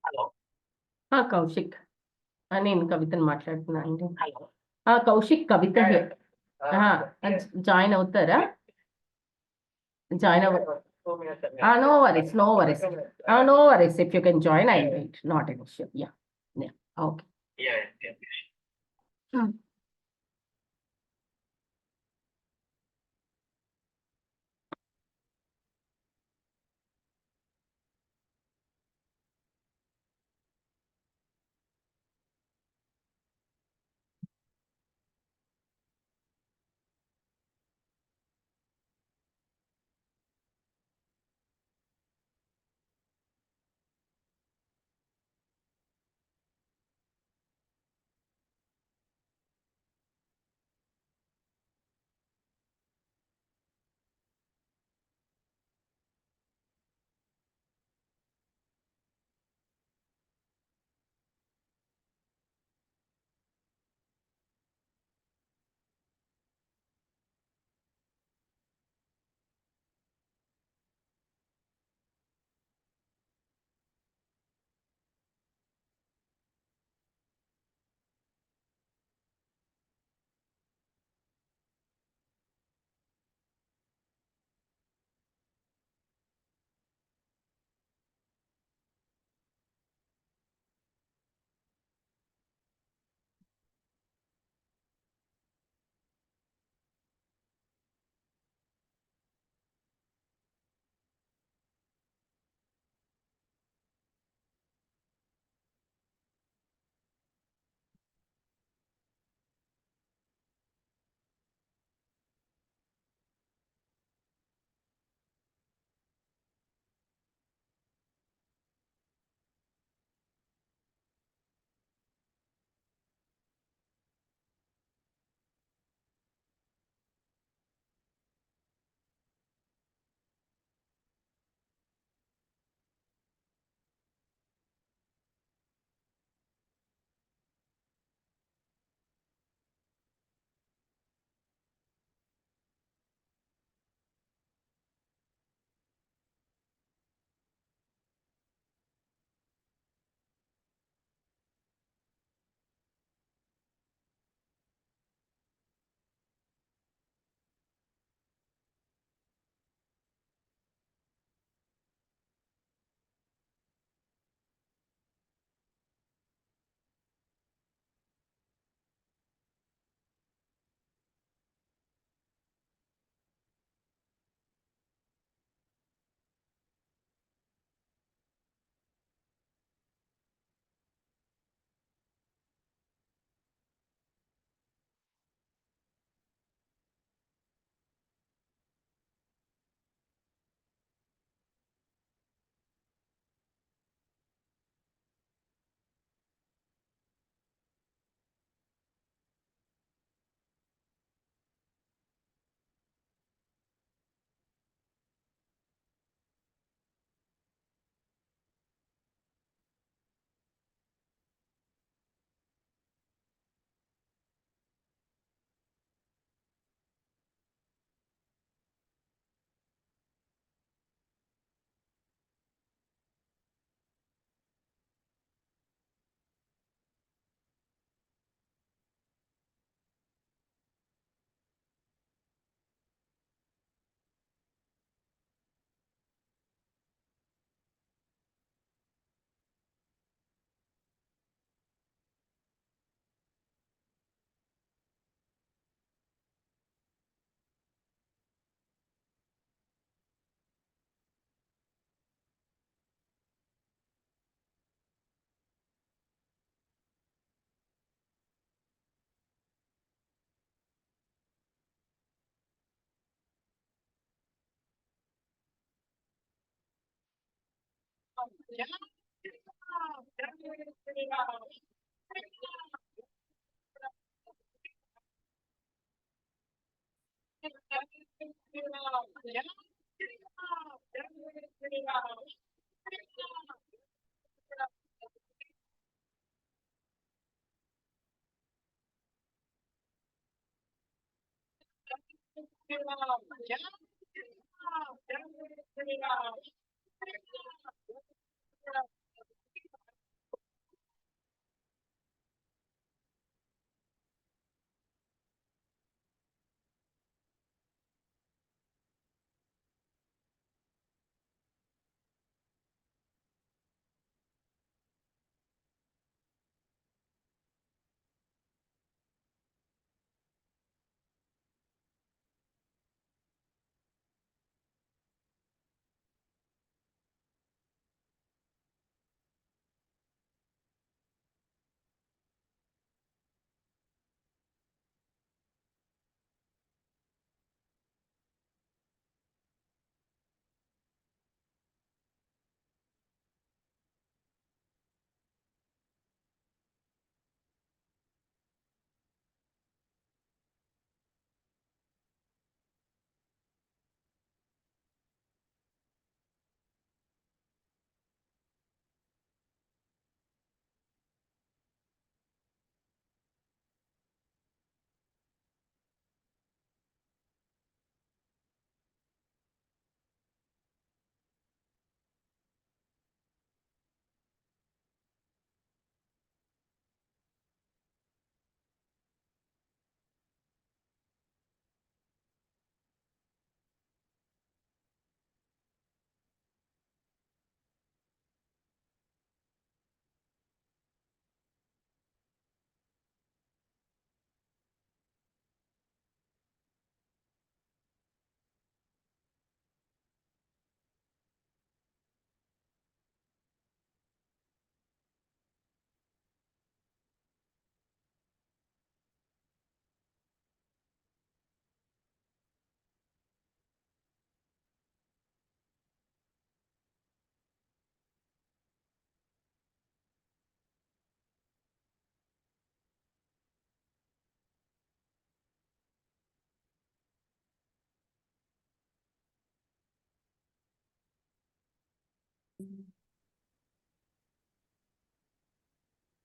Hello. Kaushik. నేను కవితని మాట్లాడుతున్నా అండి. Hello. Kaushik Kavitha here. Join అవుతారా? జాయిన్ అవ్వ 2 minutes అండి. no worries, no worries. No worries. If you can join, I'll wait. Not an issue. Yeah. Okay. Yeah, yeah.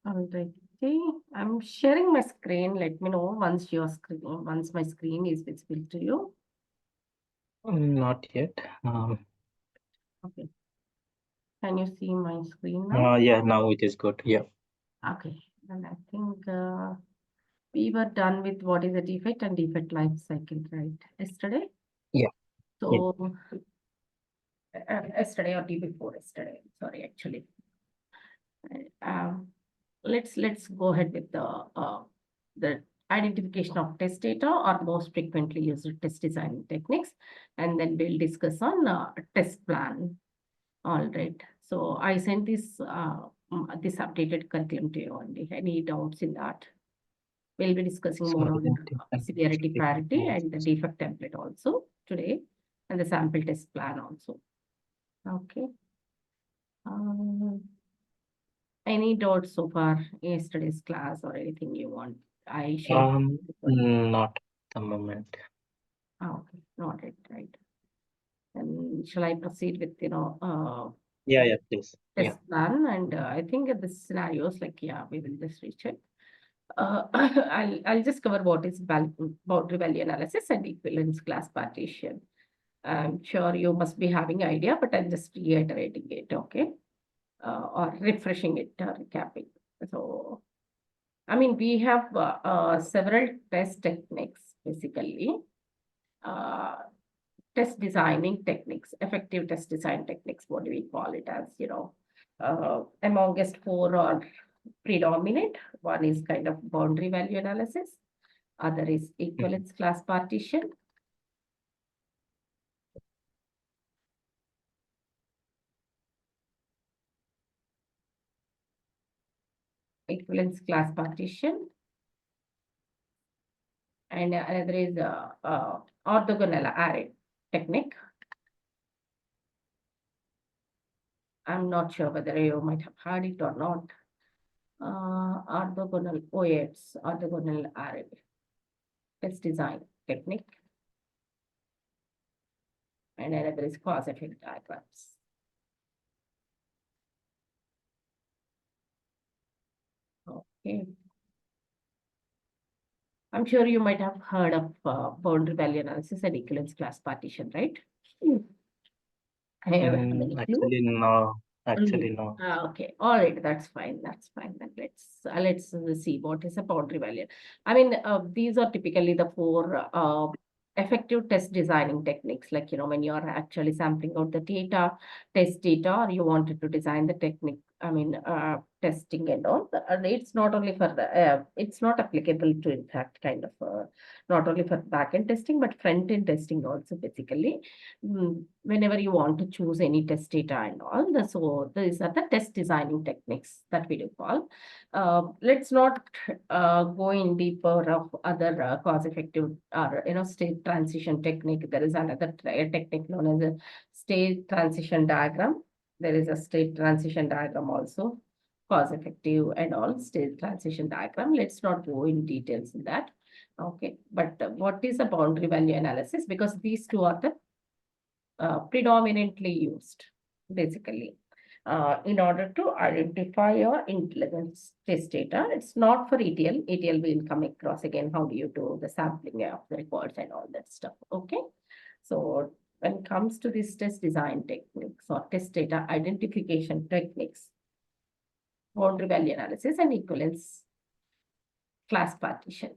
Alrighty, I'm sharing my screen. Let me know once my screen is visible to you. Not yet. Okay. Can you see my screen now? Yeah, now it is good. Yeah. Okay. And I think we were done with what is a defect and defect life cycle, right? Yesterday. Yeah. So yesterday or day before yesterday. Sorry, actually. Um, let's go ahead with the identification of test data or most frequently used test design techniques, and then we'll discuss on test plan. All right. So I sent this updated curriculum to you only. Any doubts in that? We'll be discussing So more on identify severity priority yes. and the defect template also today, and the sample test plan also. Okay. Any doubts so far yesterday's class or anything you want? I shared. Not at the moment. Okay, not it, right. And shall I proceed with, Yeah, please. Yeah. test plan? And I think the scenarios, like, yeah, we will just recheck. I'll just cover what is boundary value analysis and equivalence class partition. I'm sure you must be having idea, but I'm just reiterating it, okay? Or refreshing it, recapping. So, I mean, we have several test techniques, basically. Uh, Test designing techniques, effective test design techniques, what do we call it as, amongst four are predominant. One is kind of boundary value analysis. Other is equivalence class partition. Equivalence class partition. And another is orthogonal array technique. I'm not sure whether you might have heard it or not. Orthogonal OATs, orthogonal array test design technique. And another is cause effect diagrams. Okay. I'm sure you might have heard of boundary value analysis and equivalence class partition, right? I have any clue? Actually, no. Actually, no. Okay, all right, that's fine. That's fine. Then let's see what is a boundary value. I mean, these are typically the four effective test designing techniques. Like, when you are actually sampling out the data, test data, or you wanted to design the technique. I mean, testing and all. And it's not only for the. It's not applicable to, in fact, kind of not only for back-end testing, but front-end testing also, basically. Whenever you want to choose any test data and all. So these are the test designing techniques that we do call. Let's not go in deeper of other cause-effective or state transition technique. There is another technique known as a state transition diagram. There is a state transition diagram also, cause-effective and all state transition diagram. Let's not go in details in that. Okay, but what is a boundary value analysis? Because these two are the predominantly used, basically, in order to identify your intelligence test data. It's not for ETL. ETL will come across again. How do you do the sampling of the records and all that stuff? Okay. So when it comes to these test design techniques or test data identification techniques, boundary value analysis and equivalence class partition.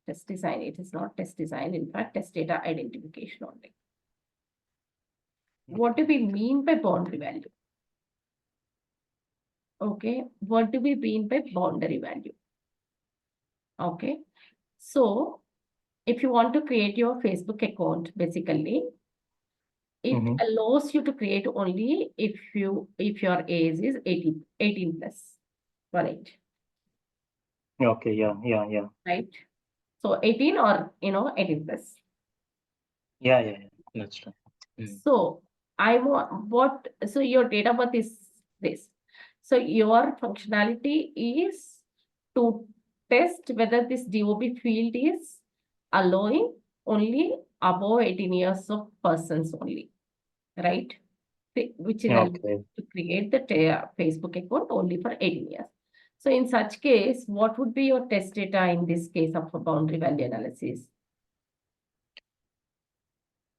Test design, it is not test design, in fact, test data identification only. What do we mean by boundary value? Okay, what do we mean by boundary value? Okay, so if you want to create your Facebook account, basically, it allows you to create only if your age is 18 plus, right? Okay, yeah. Right. So 18 or 18 plus. Yeah, that's right. So so your date of birth is this. So your functionality is to test whether this DOB field is allowing only above 18 years of persons only, right? which is allowed Okay. to create the Facebook account only for 18 years. So in such case, what would be your test data in this case of a boundary value analysis?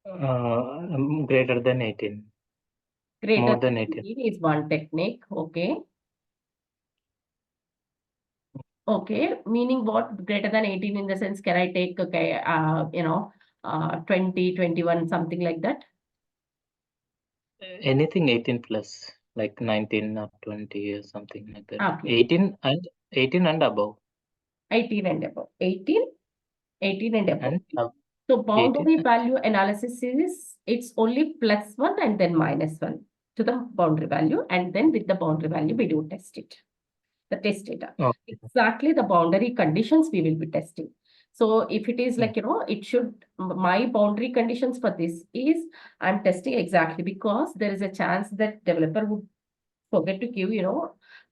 Greater than 18. Greater More than than 18. 18 is one technique. Okay. Okay, meaning what? Greater than 18 in the sense, can I take, okay, 20, 21, something like that? Anything 18 plus, like 19 or 20 or something like that. Okay, 18 and above. 18 and above. 18 and above. And So 18 boundary and value analysis is, it's only +1 and then -1 to the boundary value. And then with the boundary value, we do test it. The test data. okay. Exactly the boundary conditions we will be testing. So if it is like, it should, my boundary conditions for this is, I'm testing exactly because there is a chance that developer would forget to give,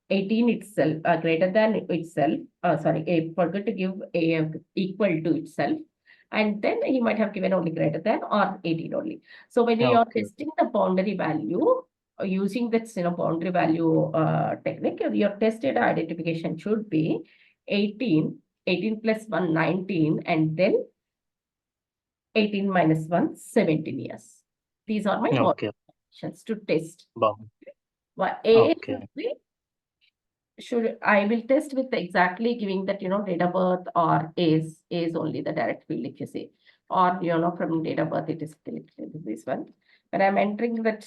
18 itself, greater than itself, forget to give a equal to itself. And then he might have given only greater than or 18 only. So when you are Okay. testing the boundary value, using that boundary value technique, your test data identification should be 18 plus 1, 19, and then 18 minus 1, 17 years. These are my Okay. conditions to test. Bound. Well, A Okay. I will test with exactly giving that, date of birth or is only the direct field, if you say, or, from date of birth, it is this one. When I'm entering that,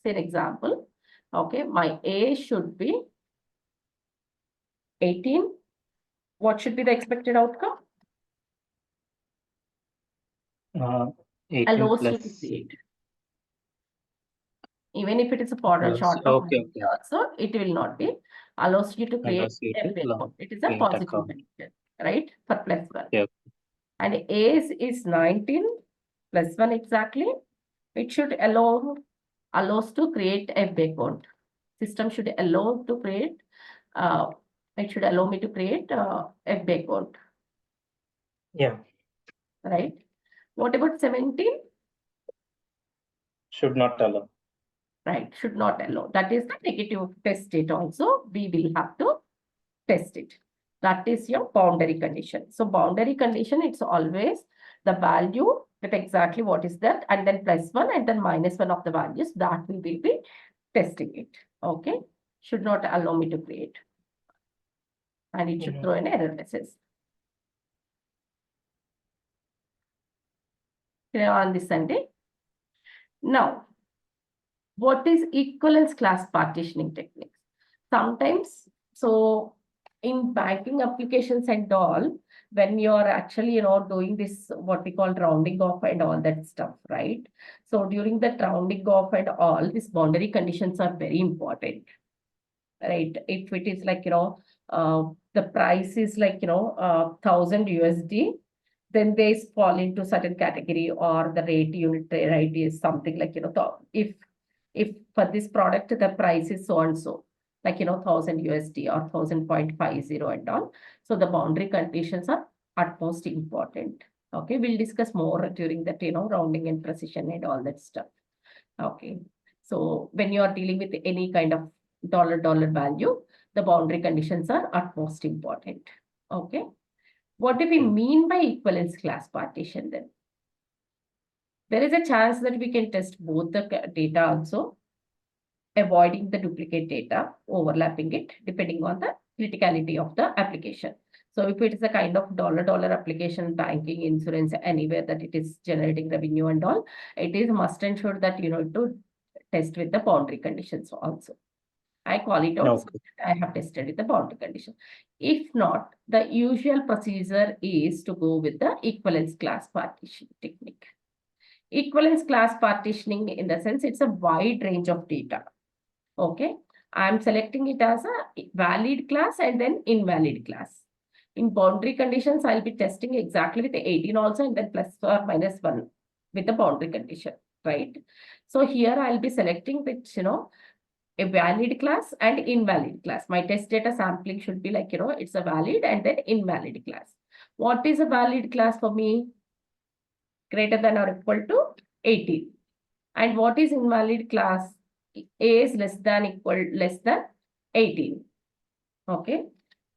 say, an example, okay, my A should be 18. What should be the expected outcome? 18 Allows you to plus. create. Even if it is a for a short term Okay. also, it will not be. Allows you to create Allows you a to breakpoint. It is a create positive account. condition, right? For +1. Yeah. And A is 19 plus 1 exactly. It should allows to create a breakpoint. System should allow to create. It should allow me to create a breakpoint. Yeah. Right. What about 17? Should not allow. Right, should not allow. That is the negative test state also. We will have to test it. That is your boundary condition. So boundary condition, it's always the value with exactly what is that, and then +1 and then -1 of the values that we will be testing it. Okay, should not allow me to create. And it should throw an error message. Clear on this Sunday? Now, what is equivalence class partitioning techniques? Sometimes, so in banking applications and all, when you're actually, doing this, what we call rounding off and all that stuff, right? So during that rounding off and all, these boundary conditions are very important, right? If it is like, the price is like, 1000 USD, then they fall into certain category, or the unit rate is something like, if for this product, the price is so and so, like, 1000 USD or 1000.50 and all. So the boundary conditions are utmost important. Okay, we'll discuss more during that, rounding and precision and all that stuff. Okay, so when you are dealing with any kind of dollar value, the boundary conditions are utmost important. Okay, what do we mean by equivalence class partition then? There is a chance that we can test both the data also, avoiding the duplicate data, overlapping it, depending on the criticality of the application. So if it is a kind of dollar application, banking, insurance, anywhere that it is generating revenue and all, it is must ensure that you know to test with the boundary conditions also. I call it out. Okay. I have tested with the boundary condition. If not, the usual procedure is to go with the equivalence class partition technique. Equivalence class partitioning, in the sense, it's a wide range of data. Okay, I'm selecting it as a valid class and then invalid class. In boundary conditions, I'll be testing exactly with the 18 also, and then +or-1 with the boundary condition, right? So here I'll be selecting with, a valid class and invalid class. My test data sampling should be like, it's a valid and then invalid class. What is a valid class for me? Greater than or equal to 18. And what is invalid class? A is less than 18. Okay.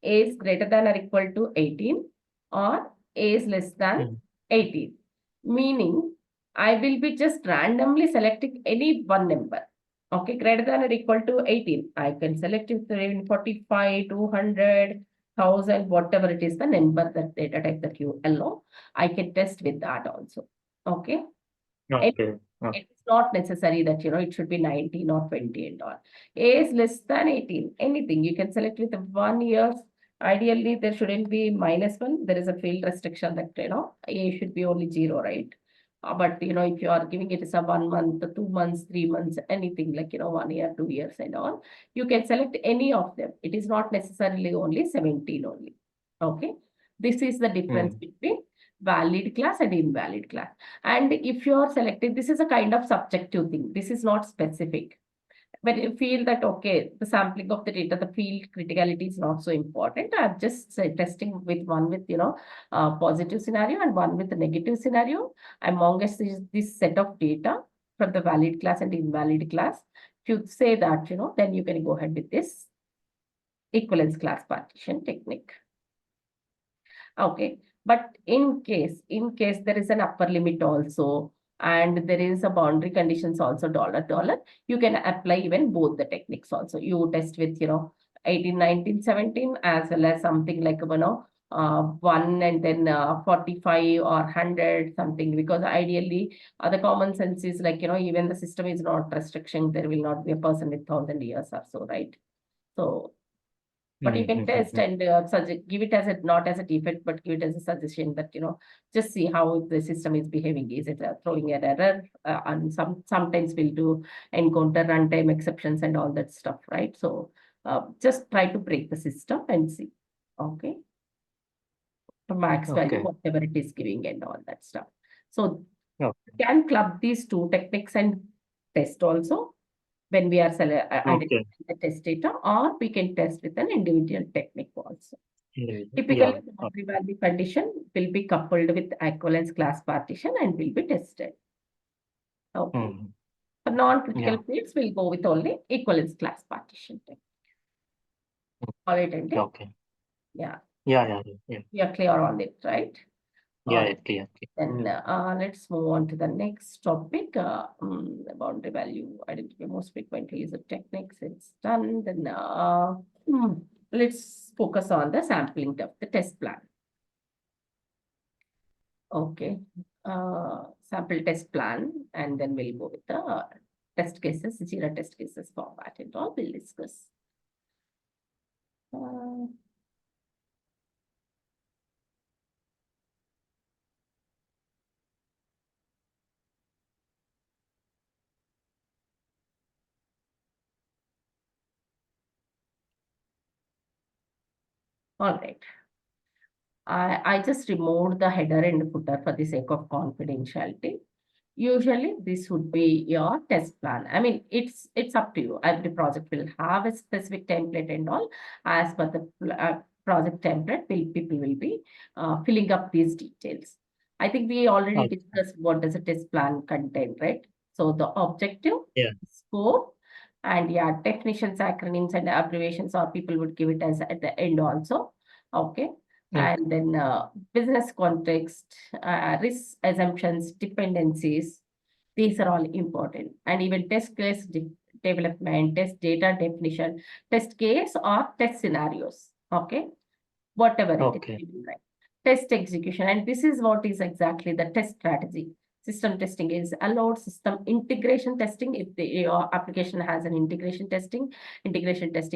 A is greater than or equal to 18 or A is less than 18. Meaning, I will be just randomly selecting any one number. Okay, greater than or equal to 18. I can select it in 45, 200, 1000, whatever it is, the number, that data type that you allow. I can test with that also. Okay. Okay. It's not necessary that, it should be 19 or 20 and all. A is less than 18, anything. You can select with 1 year. Ideally, there shouldn't be -1. There is a field restriction that, A should be only 0, right? But, if you are giving it as a 1 month, 2 months, 3 months, anything like, 1 year, 2 years and all, you can select any of them. It is not necessarily only 17 only. Okay. This is the difference between valid class and invalid class. And if you are selected, this is a kind of subjective thing. This is not specific. When you feel that, okay, the sampling of the data, the field criticality is not so important, I'm just testing with one with, positive scenario and one with the negative scenario. Amongst this set of data from the valid class and invalid class, if you say that, then you can go ahead with this equivalence class partition technique. Okay. But in case there is an upper limit also, and there is a boundary conditions also $, you can apply even both the techniques also. You test with, 18, 19, 17, as well as something like, 1 and then 45 or 100 something, because ideally the common sense is like, even the system is not restriction, there will not be a person with 1000 years or so, right? So but you can test and give it as not as a defect, but give it as a suggestion that, just see how the system is behaving. Is it throwing an error? And sometimes we'll do encounter runtime exceptions and all that stuff, right? So just try to break the system and see. Okay. The max value, whatever it is giving and all that stuff. So you can club these two techniques and test also when we are identifying the test data, or we can test with an individual technique also. Typically, the boundary value condition will be coupled with equivalence class partition and will be tested. Okay. For non-critical fields, we'll go with only equivalence class partition technique. All right, Andy? Okay. Yeah. Yeah. We are clear on it, right? Yeah, clear. Then let's move on to the next topic. The boundary value identify most frequently used techniques. It's done. Then let's focus on the sampling of the test plan. Okay. Sample test plan, and then we'll go with the test cases, Jira test cases format and all. We'll discuss. All right. I just removed the header and footer for the sake of confidentiality. Usually, this would be your test plan. I mean, it's up to you. Every project will have a specific template and all. As per the project template, people will be filling up these details. I think we already discussed what does a test plan contain, right? So the objective, scope, and definitions, acronyms, and abbreviations, or people would give it as at the end also. Okay. And then business context, risk assumptions, dependencies, these are all important. And even test case development, test data definition, test case or test scenarios. Okay. Whatever it is. Right. Test execution. And this is what is exactly the test strategy. System testing is allowed. System integration testing, if your application has an integration testing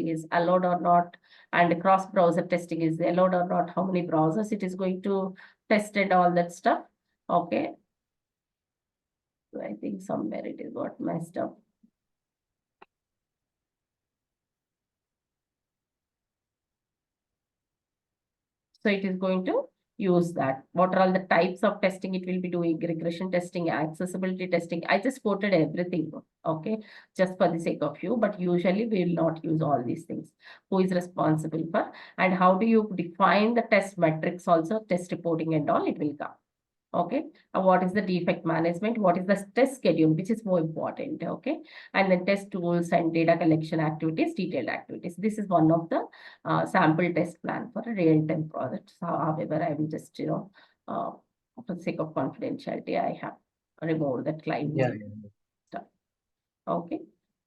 is allowed or not. And cross-browser testing is allowed or not, how many browsers it is going to test and all that stuff. Okay. So I think somewhere it is got messed up. So it is going to use that. What are all the types of testing it will be doing? Regression testing, accessibility testing. I just quoted everything, okay, just for the sake of you, but usually we will not use all these things. Who is responsible for, and how do you define the test metrics also, test reporting and all, it will come. Okay, and what is the defect management, what is the test schedule, which is more important. Okay, and then test tools and data collection activities, detailed activities. This is one of the sample test plan for a real-time project. So, however, I will just, for the sake of confidentiality, I have removed that client Yeah. stuff. Okay,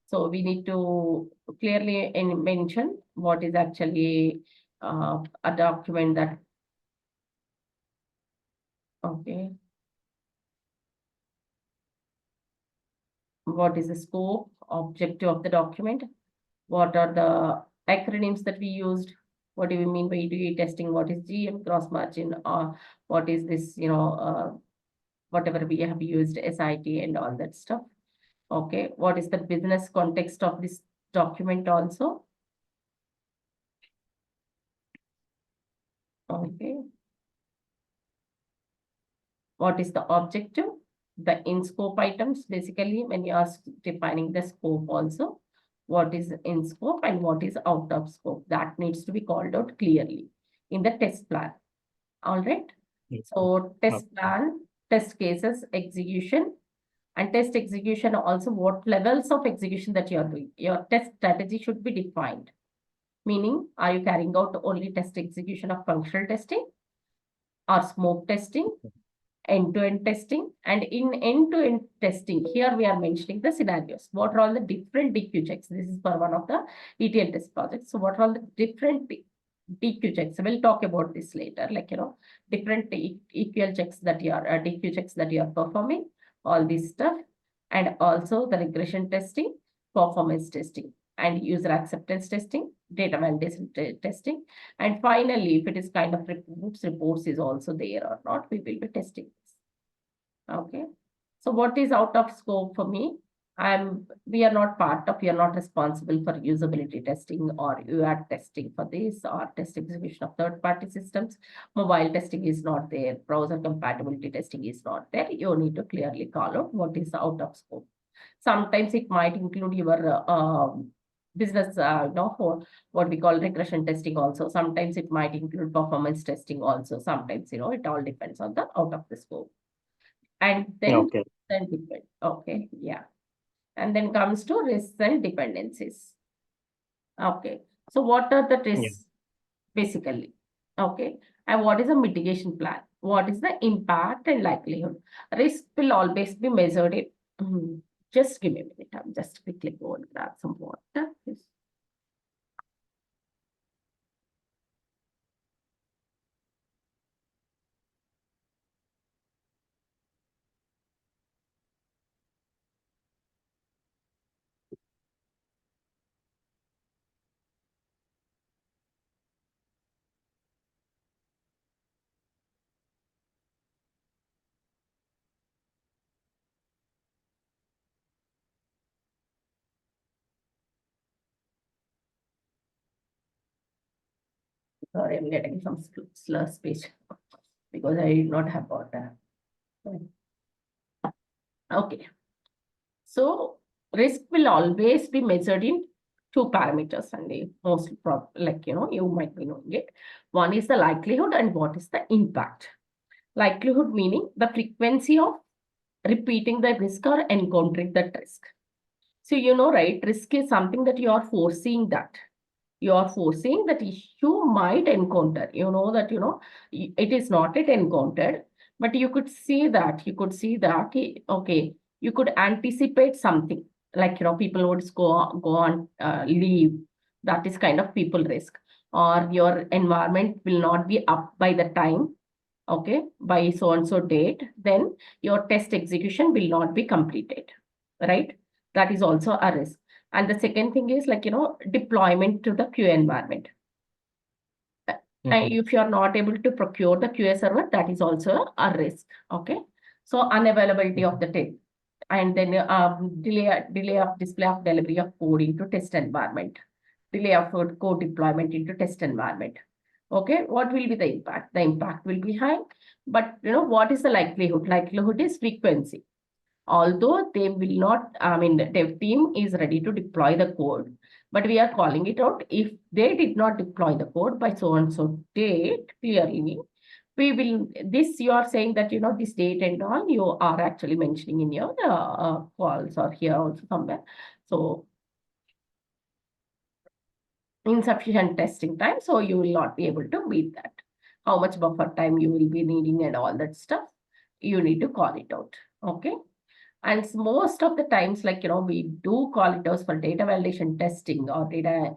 so we need to clearly mention what is actually a document that. Okay, what is the scope, objective of the document, what are the acronyms that we used, what do we mean by EDA testing, what is GM, gross margin, or what is this, whatever we have used, SIT and all that stuff. Okay, what is the business context of this document also? Okay, what is the objective, the in scope items, basically when you are defining the scope also, what is in scope and what is out of scope, that needs to be called out clearly in the test plan. All right. Yes. So test Okay. plan, test cases, execution, and test execution also, what levels of execution that you are doing. Your test strategy should be defined. Meaning, are you carrying out only test execution of functional testing or smoke testing, end-to-end testing? And in end-to-end testing, here we are mentioning the scenarios. What are all the different DQ checks? This is for one of the ETL test projects. So what are all the different DQ checks? We'll talk about this later, like, different EQL checks that you are, DQ checks that you are performing, all this stuff, and also the regression testing, performance testing, and user acceptance testing, data validation testing. And finally, if it is kind of reports is also there or not, we will be testing this. Okay. So what is out of scope for me? We are not responsible for usability testing or UAT testing for this, or test execution of third-party systems. Mobile testing is not there. Browser compatibility testing is not there. You need to clearly call out what is out of scope. Sometimes it might include your business, for what we call regression testing also. Sometimes it might include performance testing also. Sometimes, it all depends on the out of the scope. And then depend. Okay, yeah. And then comes to risks and dependencies. Okay, so what are the risks basically? Okay, and what is the mitigation plan? What is the impact and likelihood? Risk will always be measured in. Just give me a minute. I'm just quickly go and grab some water. Yes. Sorry, I'm getting some slur speech because I did not have water. Okay. So risk will always be measured in two parameters, and most you might be knowing it. One is the likelihood and what is the impact. Likelihood meaning the frequency of repeating the risk or encountering that risk. So, right, risk is something that you are foreseeing that. You are foreseeing that you might encounter, that, it is not yet encountered, but you could see that, okay, you could anticipate something like, people would go on leave. That is kind of people risk, or your environment will not be up by the time, okay, by so and so date, then your test execution will not be completed, right? That is also a risk. And the second thing is deployment to the QA environment. And if you are not able to procure the QA server, that is also a risk. Okay. So unavailability of the tape, and then delay of display of delivery of code into test environment, delay of code deployment into test environment. Okay. What will be the impact? The impact will be high, but what is the likelihood? Likelihood is frequency. Although they will not, the dev team is ready to deploy the code, but we are calling it out. If they did not deploy the code by so and so date, clearly, you are saying that, this date and all, you are actually mentioning in your calls or here also somewhere. So insufficient testing time, so you will not be able to meet that. How much buffer time you will be needing and all that stuff, you need to call it out. Okay. And most of the times, like, we do call it out for data validation testing or data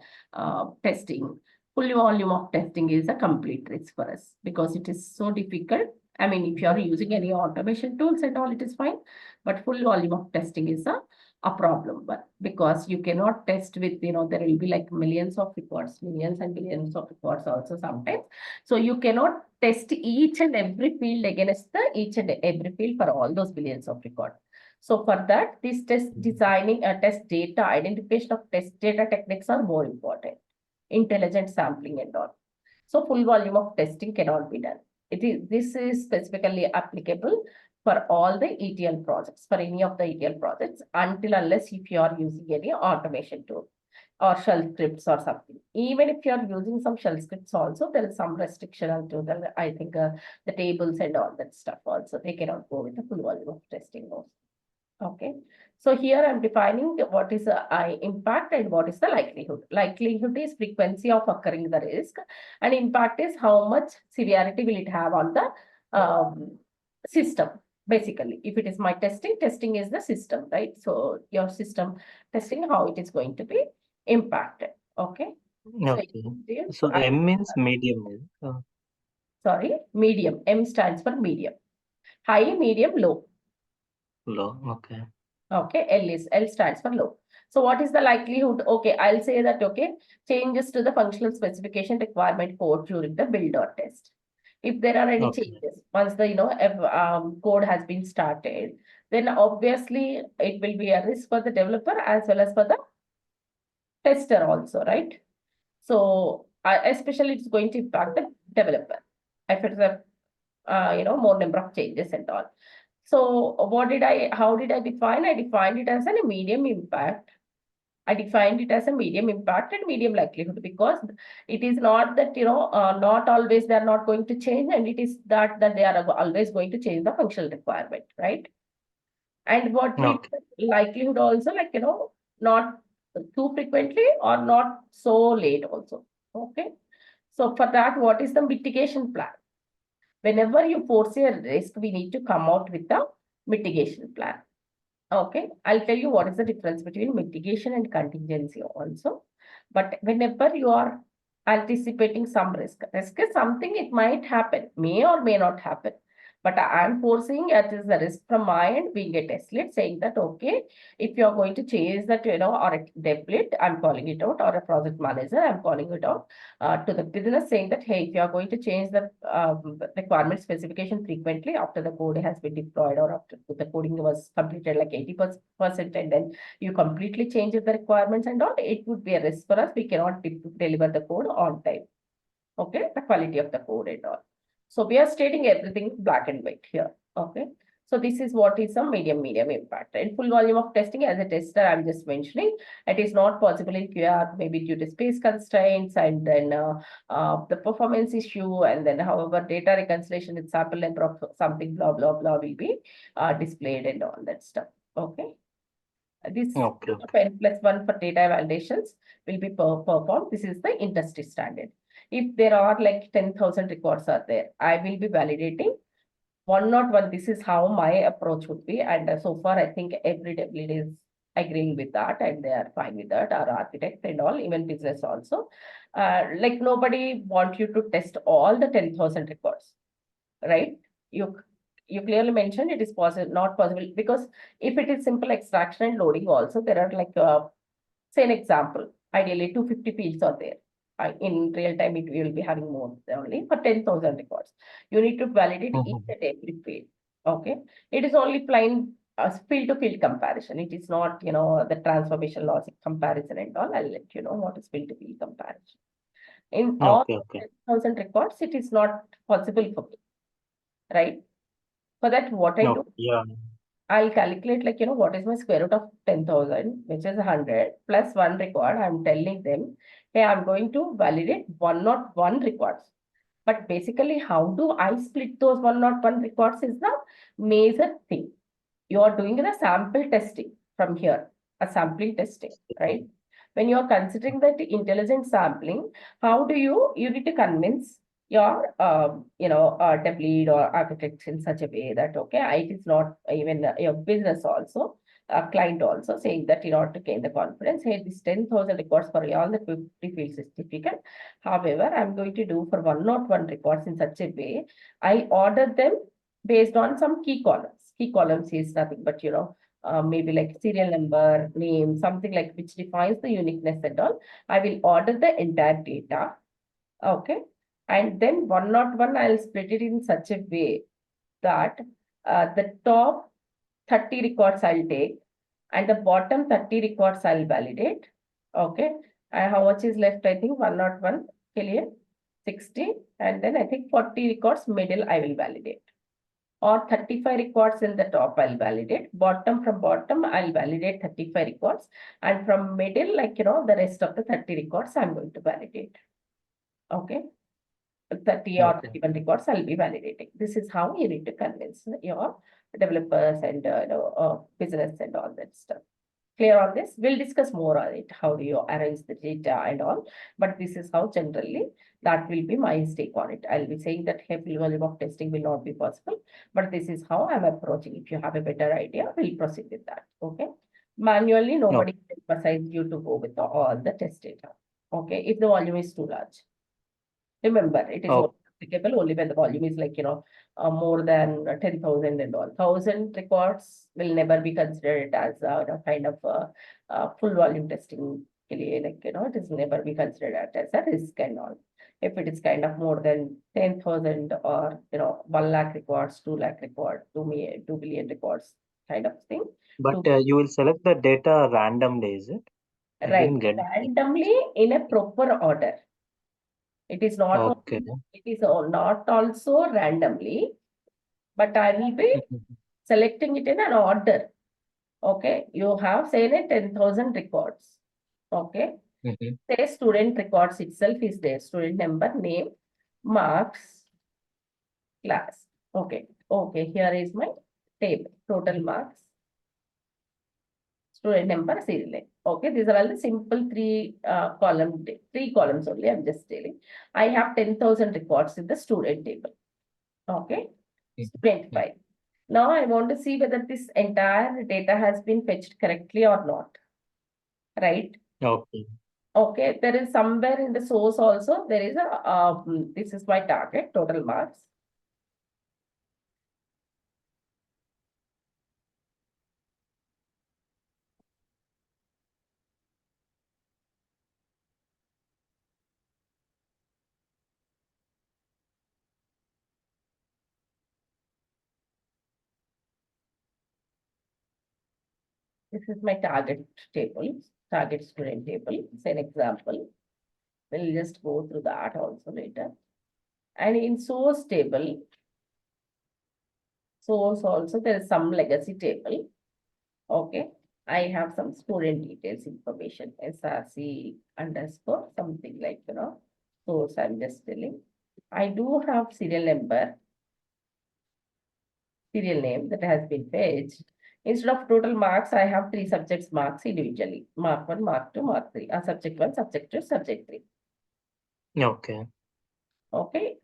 testing. Full volume of testing is a complete risk for us because it is so difficult. I mean, if you are using any automation tools and all, it is fine. But full volume of testing is a problem, but because you cannot test with, there will be like millions of records, millions and billions of records also sometimes. So you cannot test each and every field against each and every field for all those billions of records. So for that, this test designing a test data, identification of test data techniques are more important. Intelligent sampling and all. So full volume of testing cannot be done. This is specifically applicable for all the ETL projects, for any of the ETL projects, unless if you are using any automation tool or shell scripts or something. Even if you are using some shell scripts also, there is some restriction onto the, I think, the tables and all that stuff also. They cannot go with the full volume of testing also. Okay. So here I'm defining what is the impact and what is the likelihood. Likelihood is frequency of occurring the risk, and impact is how much severity will it have on the system. Basically, if it is my testing is the system, right? So your system testing, how it is going to be impacted. Okay. Okay. So M means medium. Sorry, medium. M stands for medium. High, medium, low. Low. Okay. Okay, L stands for low. So what is the likelihood? Okay, I'll say that, okay, changes to the functional specification requirement code during the build or test. If there are any changes, once the, code has been started, then obviously it will be a risk for the developer as well as for the tester also, right? So especially it's going to impact the developer if it's a, more number of changes and all. So how did I define? I defined it as a medium impact. I defined it as a medium impact and medium likelihood because it is not that, not always they're not going to change, and it is that they are always going to change the functional requirement, right? And what likelihood also, like, not too frequently or not so late also. Okay. So for that, what is the mitigation plan? Whenever you foresee a risk, we need to come out with a mitigation plan. Okay, I'll tell you what is the difference between mitigation and contingency also. But whenever you are anticipating some risk is something, it might happen, may or may not happen. But I'm foreseeing it is a risk from my end, being a test lead, saying that, okay, if you're going to change that, or a dev lead, I'm calling it out, or a project manager, I'm calling it out to the business, saying that, hey, if you're going to change the requirement specification frequently after the code has been deployed or after the coding was completed like 80%, and then you completely change the requirements and all, it would be a risk for us. We cannot deliver the code on time. Okay, the quality of the code and all. So we are stating everything black and white here. Okay. So this is what is a medium impact. And full volume of testing as a tester, I'm just mentioning, it is not possible in QR, maybe due to space constraints, and then the performance issue, and then however data reconciliation with sample and something blah blah blah will be displayed and all that stuff. Okay. This N+1 for data validations will be performed. This is the industry standard. If there are like 10,000 records are there, I will be validating 101. This is how my approach would be. And so far, I think every dev lead is agreeing with that, and they are fine with that, our architect and all, even business also. Like nobody want you to test all the 10,000 records, right? You clearly mentioned it is not possible, because if it is simple extraction and loading also, there are like, say an example, ideally 250 fields are there. In real time, it will be having more only for 10,000 records. You need to validate each and every field. Okay. It is only plain field to field comparison. It is not, the transformation logic comparison and all. I'll let you know what is field to field comparison. In all 10,000 records, it is not possible for me, right? For that, what I do, I'll calculate like, what is my square root of 10,000, which is 100 plus 1 record. I'm telling them, hey, I'm going to validate 101 records. But basically, how do I split those 101 records is the major thing. You are doing the sample testing from here, a sampling testing, right? When you are considering that intelligent sampling, how do you need to convince your tech lead or architects in such a way that it is not even your business also, a client also saying that in order to gain the confidence, hey, this 10,000 records for all the 50 fields is difficult. However, I'm going to do for 101 records in such a way, I order them based on some key columns. Key columns is nothing but maybe like serial number, name, something like which defines the uniqueness and all. I will order the entire data. Okay. And then 101, I'll split it in such a way that the top 30 records I'll take and the bottom 30 records I'll validate. Okay. And how much is left? I think 101, clear, 60. And then I think 40 records middle I will validate. Or 35 records in the top I'll validate. Bottom from bottom I'll validate 35 records. And from middle, the rest of the 30 records I'm going to validate. Okay. 30 or 31 records I'll be validating. This is how you need to convince your developers and business and all that stuff. Clear on this? We'll discuss more on it. How do you arrange the data and all? But this is how generally that will be my take on it. I'll be saying that heavy volume of testing will not be possible, but this is how I'm approaching. If you have a better idea, we'll proceed with that. Okay. Manually, nobody can emphasize you to go with all the test data. Okay. If the volume is too large. Remember, it is applicable only when the volume is like, more than 10,000 and all. 1,000 records will never be considered as a kind of full volume testing. It is never be considered as a risk and all. If it is kind of more than 10,000 or, 1 lakh records, 2 lakh records, 2 billion records kind of thing. But you will select the data randomly, is it? Right. Randomly in a proper order. It is not it is not also randomly, but I will be selecting it in an order. Okay, you have say 10,000 records. Okay, say student records itself is there. Student number, name, marks, class. Okay, here is my table. Total marks, student number, serial name. Okay, these are all the simple three columns only. I'm just telling. I have 10,000 records in the student table. Okay, student file. Now I want to see whether this entire data has been fetched correctly or not. Right? Okay, there is somewhere in the source also, there is a, this is my target, total marks. This is my target table, target student table. It's an example. We'll just go through that also later. And in source table, source also there is some legacy table. Okay, I have some student details information, SRC underscore something like, source I'm just telling. I do have serial number, serial name that has been fetched. Instead of total marks, I have 3 subjects marks individually. Mark 1, Mark 2, Mark 3. Subject 1, Subject 2, Subject 3. Okay. Okay.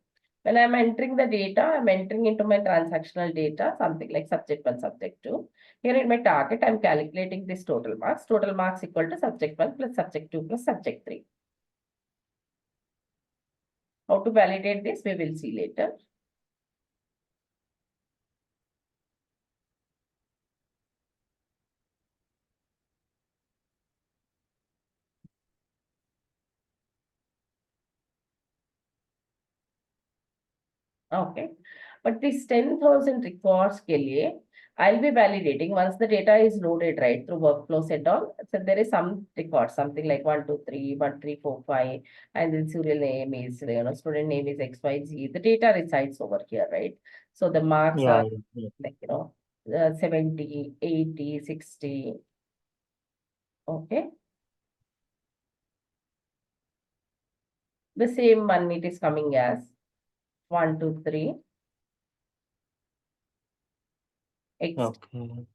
When I'm entering the data, I'm entering into my transactional data, something like Subject 1, Subject 2. Here in my target, I'm calculating this total marks. Total marks equal to Subject 1 plus Subject 2 plus Subject 3. How to validate this, we will see later. Okay, but this 10,000 records ke liye, I'll be validating once the data is loaded right through workflows and all. So there is some record, something like 1, 2, 3, 1, 3, 4, 5, and then serial name is, student name is XYZ. The data resides over here, right? So the marks are like, 70, 80, 60. Okay. The same one it is coming as 1, 2, 3. X Okay.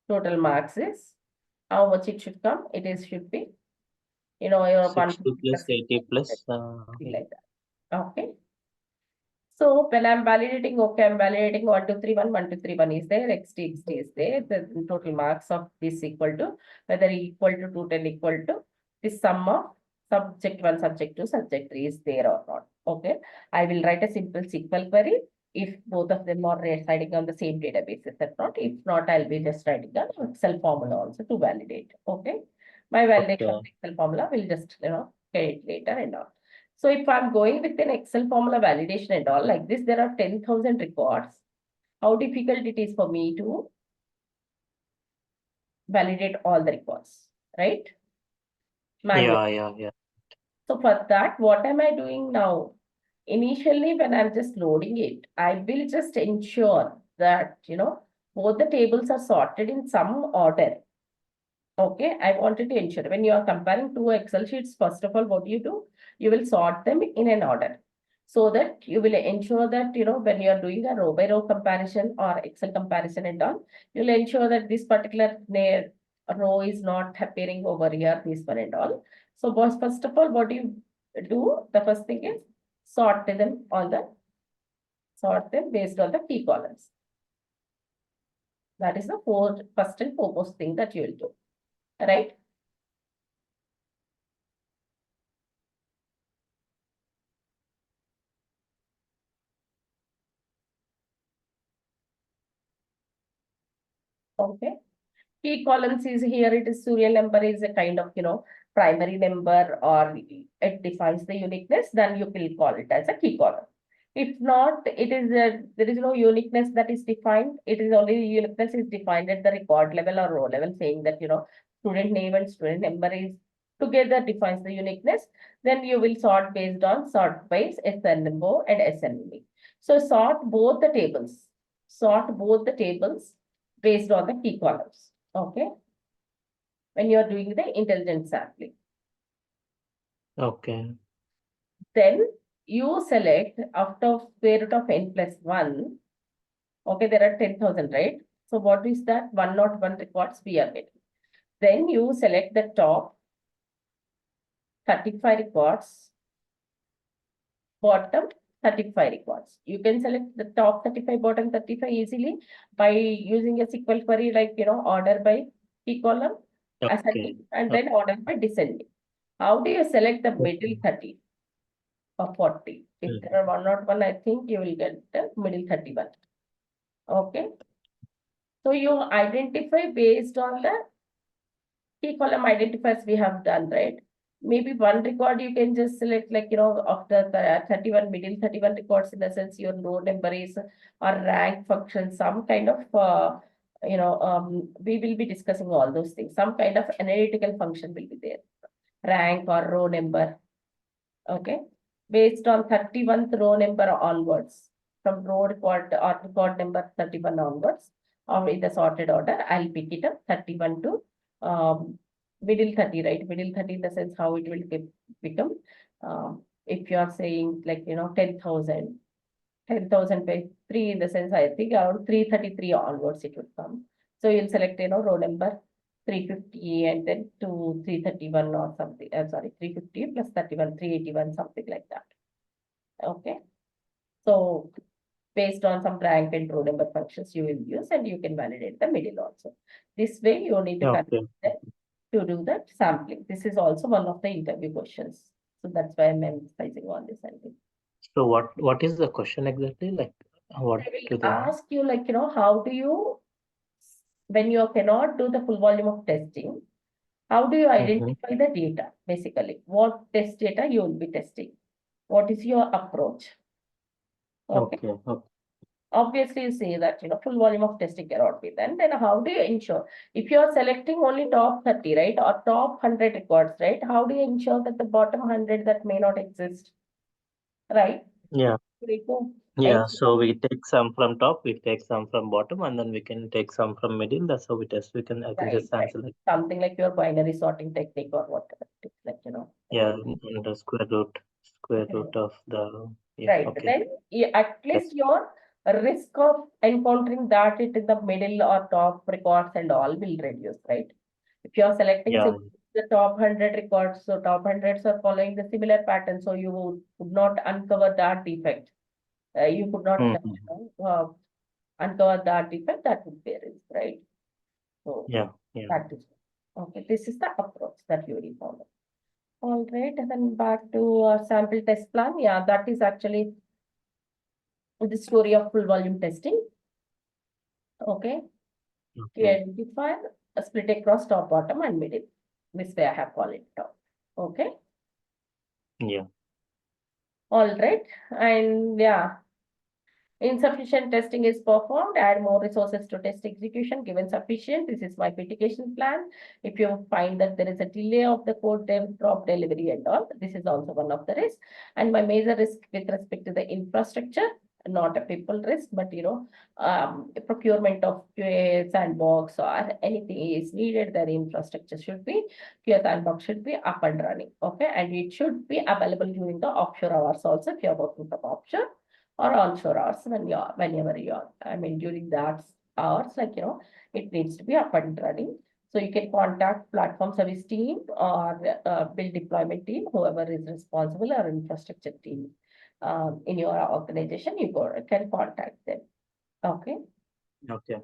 total marks is how much it should come? Should be, your 60 plus 150 80 plus something like that. Okay. So when I'm validating, okay, I'm validating 1, 2, 3, 1, 1, 2, 3, 1 is there, XT is there. The total marks of this equal to, whether equal to 210 equal to the sum of subject 1, subject 2, subject 3 is there or not. Okay. I will write a simple SQL query if both of them are residing on the same database, or not. If not, I'll be just writing an Excel formula also to validate. Okay. My validation of Excel formula will just, get it later and all. So if I'm going with an Excel formula validation and all like this, there are 10,000 records. How difficult it is for me to validate all the records, right? Manually. Yeah. So for that, what am I doing now? Initially, when I'm just loading it, I will just ensure that, both the tables are sorted in some order. Okay, I wanted to ensure when you are comparing two Excel sheets, first of all, what do? You will sort them in an order so that you will ensure that, when you are doing a row by row comparison or Excel comparison and all, you'll ensure that this particular row is not appearing over here, this one and all. So, boss, first of all, what do? The first thing is sort them based on the key columns. That is the first and foremost thing that you will do, right? Okay. Key columns is here, it is serial number is a kind of, primary number or it defines the uniqueness, then you will call it as a key column. If not, there is no uniqueness that is defined. It is only uniqueness is defined at the record level or row level, saying that, student name and student number is together defines the uniqueness. Then you will sort based on sort by SNMO and SNME. So sort both the tables based on the key columns. Okay. When you are doing the intelligent sampling. Okay. Then you select after square root of n plus 1. Okay, there are 10,000, right? So what is that? 101 records we are getting. Then you select the top 35 records, bottom 35 records. You can select the top 35, bottom 35 easily by using a SQL query like, order by key column, ascending, and then order by descending. How do you select the middle 30 or 40? If there are 101, I think you will get the middle 31. Okay. So you identify based on the key column identifiers we have done, right? Maybe one record you can just select like, of the 31, middle 31 records, in the sense your row number is or rank function, some kind of, we will be discussing all those things. Some kind of analytical function will be there. Rank or row number. Okay. Based on 31th row number onwards, from row record or record number 31 onwards, or in the sorted order, I'll pick it up 31 to middle 30, right? Middle 30 in the sense how it will become. If you are saying like, 10,000 by 3 in the sense, I think around 333 onwards it would come. So you'll select, row number 350 and then to 331 or something. Sorry, 350 plus 31, 381, something like that. Okay. So based on some rank and row number functions you will use, and you can validate the middle also. This way you need to to do that sampling. This is also one of the interview questions. So that's why I'm emphasizing on this. I think. So what is the question exactly? Like what I do will they ask you like, how do you, when you cannot do the full volume of testing, how do you identify the data? Basically, what test data you will be testing? What is your approach? Okay. Obviously, you say that, full volume of testing cannot be done. Then how do you ensure? If you are selecting only top 30, right, or top 100 records, right, how do you ensure that the bottom 100 that may not exist, right? Yeah. Yeah. So we take some from top, we take some from bottom, and then we can take some from middle. That's how we test. I can just answer like something like your binary sorting technique or whatever. Like, yeah, the square root of the Yeah, Right, okay. then at least your risk of encountering that it in the middle or top records and all will reduce, right? If you are selecting Yeah, the top 100 records, so top hundreds are following the similar pattern, so you would not uncover that defect. You could not uncover that defect, that would be a risk, right? So yeah, yeah. that is okay. This is the approach that you will follow. All right, and then back to sample test plan. Yeah, that is actually the story of full volume testing. Okay, you Okay. identify a split across top, bottom, and middle. This way I have called it top. Okay, Yeah, all right, and yeah. Insufficient testing is performed, add more resources to test execution given sufficient. This is my mitigation plan. If you find that there is a delay of the code drop delivery and all, this is also one of the risks. And my major risk with respect to the infrastructure, not a people risk, but procurement of QA sandbox or anything is needed, the infrastructure should be, QA sandbox should be up and running. Okay, and it should be available during the offshore hours also if you are working from offshore or onshore hours whenever you're, I mean, during that hours, it needs to be up and running. So you can contact platform service team or build deployment team, whoever is responsible, or infrastructure team in your organization, you can contact them. Okay. okay.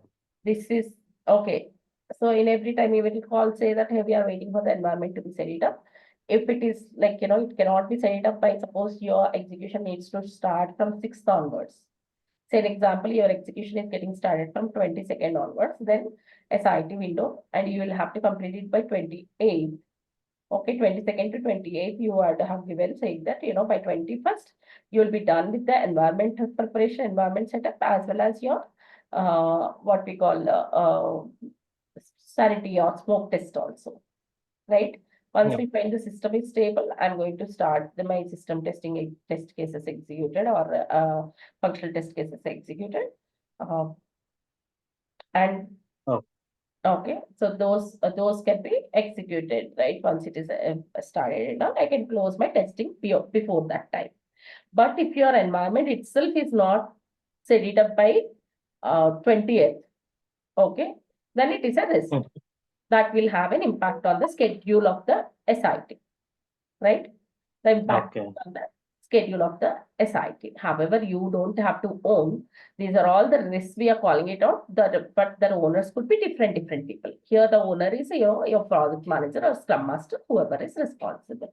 This is okay. So in every time you will call, say that, hey, we are waiting for the environment to be set it up. If it is it cannot be set it up by, suppose your execution needs to start from 6th onwards. Say an example, your execution is getting started from 22nd onwards, then SIT window, and you will have to complete it by 28th. Okay, 22nd to 28th, you are to have given saying that, by 21st, you will be done with the environment preparation, environment setup, as well as your what we call sanity or smoke test also, right? Once Yeah. we find the system is stable, I'm going to start my system testing test cases executed, or functional test cases executed. And Oh. okay, so those can be executed, right? Once it is started and all, I can close my testing before that time. But if your environment itself is not set it up by 20th, okay, then it is a risk that will have an impact on the schedule of the SIT, right? The impact Okay. on the schedule of the SIT. However, you don't have to own. These are all the risks we are calling it out. But the owners could be different people. Here, the owner is your project manager or scrum master, whoever is responsible.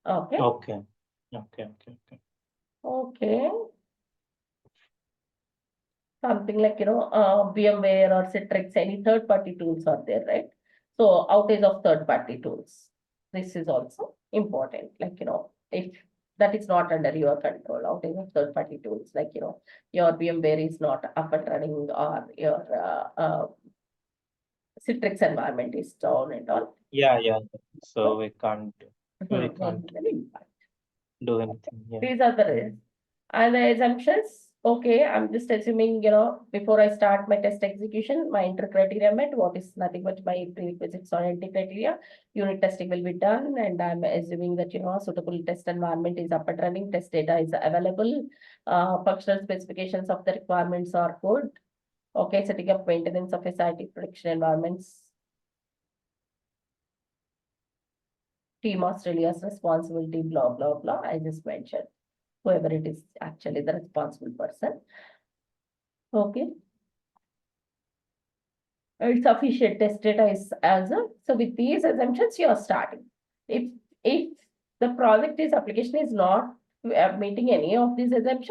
Okay. Okay. Okay. Okay. Okay. Okay. Something like, VMware or Citrix, any third-party tools are there, right? So outage of third-party tools. This is also important, if that is not under your control, outage of third-party tools, your VMware is not up and running, or your Citrix environment is down and all. Yeah, yeah. So we can't There is an impact. do anything. Yeah. These are the risks. And the assumptions, okay, I'm just assuming, before I start my test execution, my entry criteria met, what is nothing but my prerequisites or entry criteria. Unit testing will be done, and I'm assuming that, suitable test environment is up and running, test data is available, functional specifications of the requirements are good. Okay, setting up maintenance of SIT production environments. Team Australia's responsibility, blah, blah, blah, I just mentioned. Whoever it is actually the responsible person. Okay. Sufficient test data is as a, so with these assumptions you are starting. If the project application is not meeting any of these assumptions,